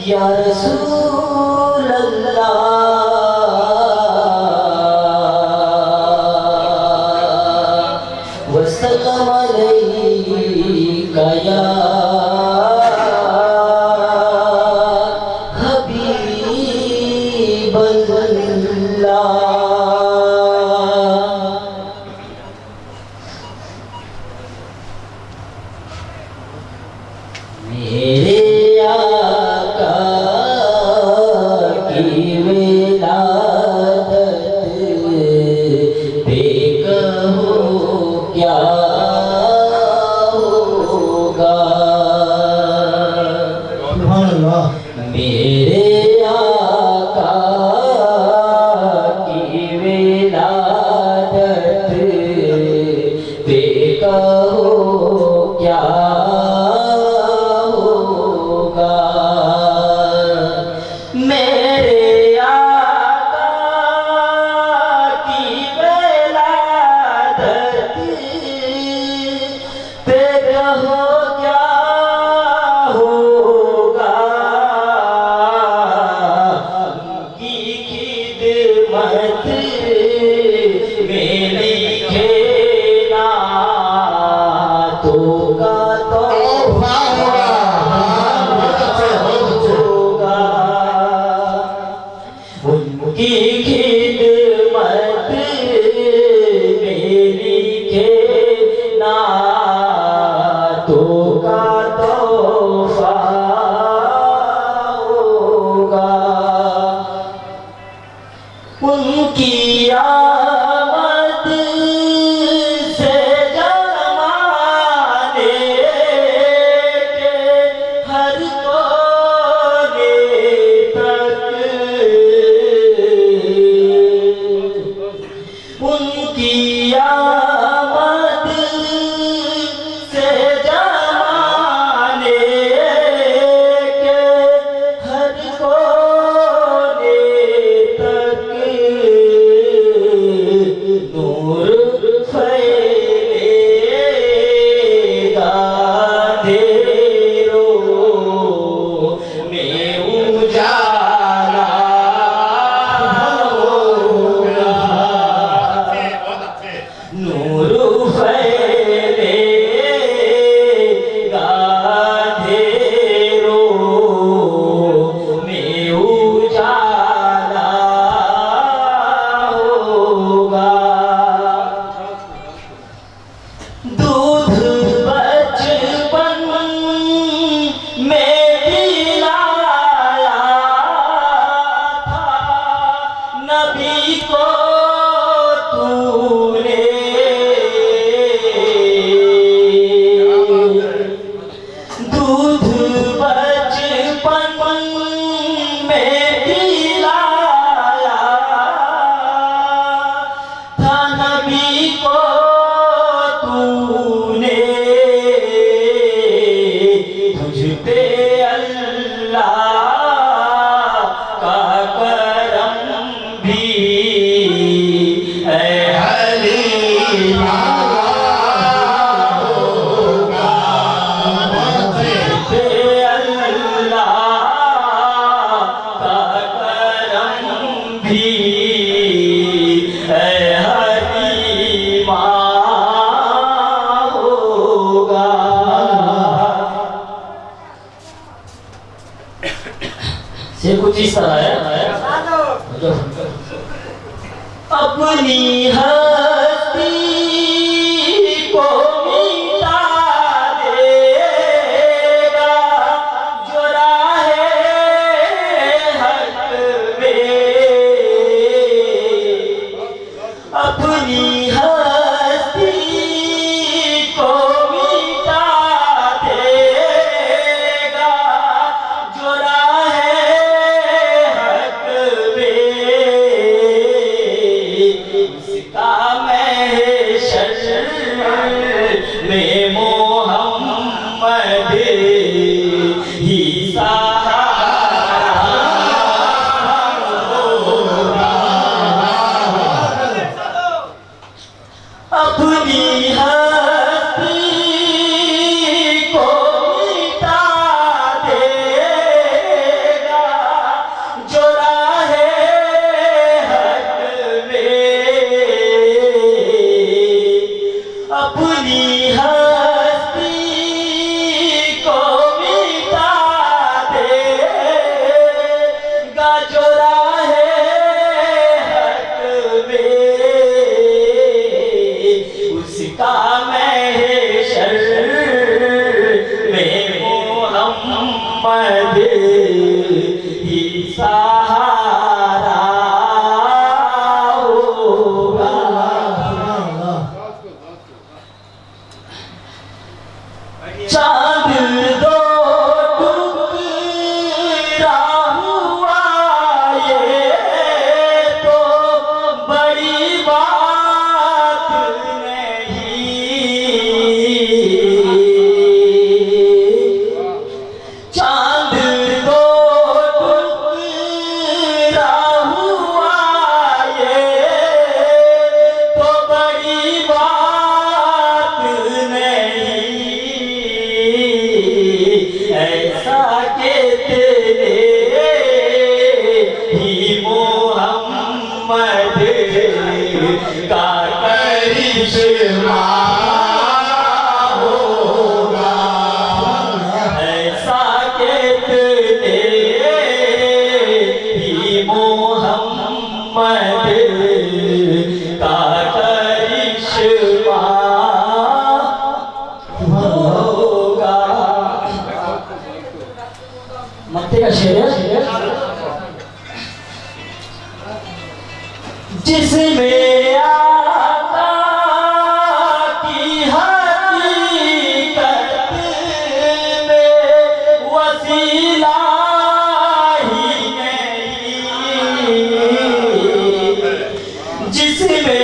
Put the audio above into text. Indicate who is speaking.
Speaker 1: या रसूल अल्लाह वसल्लम अलैका या हबीब अल्लाह। मेरे आका की विलादत पे कहो क्या होगा। सुभान अल्लाह। मेरे आका की विलादत पे कहो क्या होगा। मेरे आका की विलादत पे कहो क्या होगा। उनकी खिदमत में लिखे तो का तो होगा। उनकी खिदमत में लिखे तो का तोहफा होगा। उनकी आमद से जमाने के हर कोने तक, उनकी आमद से जमाने के हर कोने तक नूर फैलेगा। अंधेरों में उजाला होगा। नूर फैलेगा। अंधेरों में उजाला होगा। दूध बचपन में पिलाया था नबी को तूने। दूध बचपन में पिलाया था नबी को तूने। तुझ पे अल्लाह का करम भी है हलीमा होगा। तुझ पे अल्लाह का करम भी है हलीमा होगा। से कुछ इस तरह है। अपनी हस्ती को मिटा देगा जो राहे हक में। अपनी हस्ती को मिटा देगा जो राहे हक में। उसका जो राहे हक में उसका महशर में मोहम्मद ही सहारा होगा। चांद दो टुकड़ा हुआ ये तो बड़ी बात नहीं। चांद दो टुकड़ा हुआ ये तो बड़ी बात नहीं। ऐसा कहते ही मोहम्मद का करिश्मा होगा। ऐसा कहते ही मोहम्मद का करिश्मा होगा। मक्ते का शेर है जिसमें आका की हकीकत में वसीला ही नहीं। जिसमें